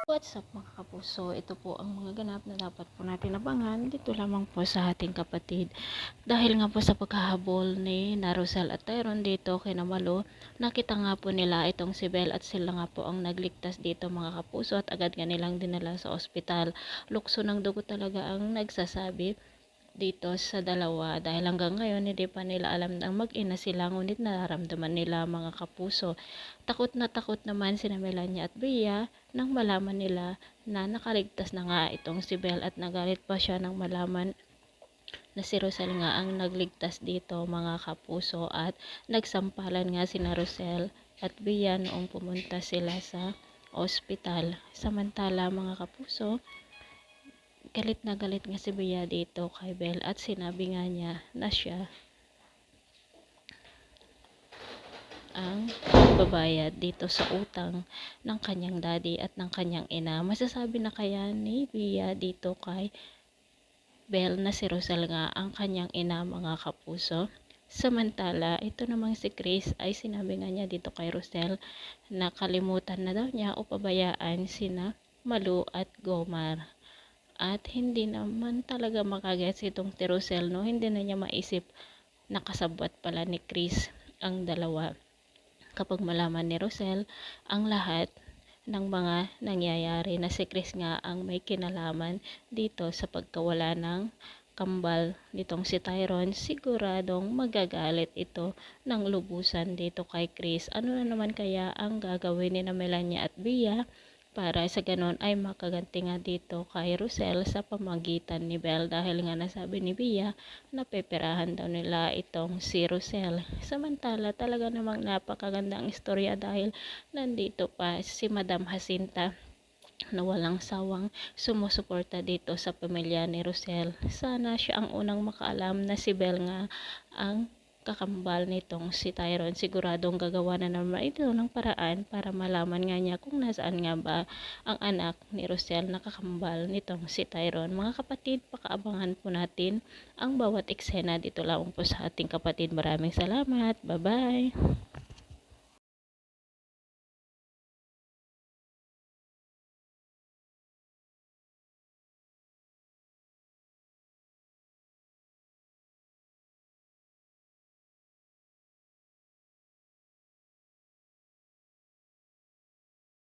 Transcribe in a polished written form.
What's up mga kapuso? Ito po ang mga ganap na dapat po natin abangan dito lamang po sa ating kapatid. Dahil nga po sa paghahabol ni Narusel at Tyron dito kay Namalo, nakita nga po nila itong si Belle at sila nga po ang nagligtas dito mga kapuso at agad nga nilang dinala sa ospital. Lukso ng dugo talaga ang nagsasabi dito sa dalawa dahil hanggang ngayon hindi pa nila alam na mag-ina sila, ngunit nararamdaman nila mga kapuso. Takot naman sina Melania at Bea nang malaman nila na nakaligtas na nga itong si Belle at nagalit pa siya nang malaman na si Rosel nga ang nagligtas dito mga kapuso at nagsampalan nga sina Rosel at Bea noong pumunta sila sa ospital. Samantala mga kapuso, galit nga si Bea dito kay Belle at sinabi nga niya na siya ang babayad dito sa utang ng kanyang daddy at ng kanyang ina. Masasabi na kaya ni Bea dito kay Belle na si Rosel nga ang kanyang ina mga kapuso? Samantala, ito namang si Chris ay sinabi nga niya dito kay Rosel na kalimutan na daw niya o pabayaan sina Malu at Gomar. At hindi naman talaga makagets itong si Rosel, no? Hindi na niya maisip na kasabwat pala ni Chris ang dalawa. Kapag malaman ni Rosel ang lahat ng mga nangyayari na si Chris nga ang may kinalaman dito sa pagkawala ng kambal nitong si Tyron, siguradong magagalit ito ng lubusan dito kay Chris. Ano na naman kaya ang gagawin ni na Melania at Bea para sa ganon ay makaganti nga dito kay Rosel sa pamagitan ni Belle, dahil nga nasabi ni Bea na peperahan daw nila itong si Rosel. Samantala talaga namang napakagandang istorya dahil nandito pa si Madam Jacinta na walang sawang sumusuporta dito sa pamilya ni Rosel. Sana siya ang unang makaalam na si Belle nga ang kakambal nitong si Tyron. Siguradong gagawa na naman ito ng paraan para malaman nga niya kung nasaan nga ba ang anak ni Rosel na kakambal nitong si Tyron. Mga kapatid, pakaabangan po natin ang bawat eksena dito lang po sa ating kapatid. Maraming salamat. Bye-bye!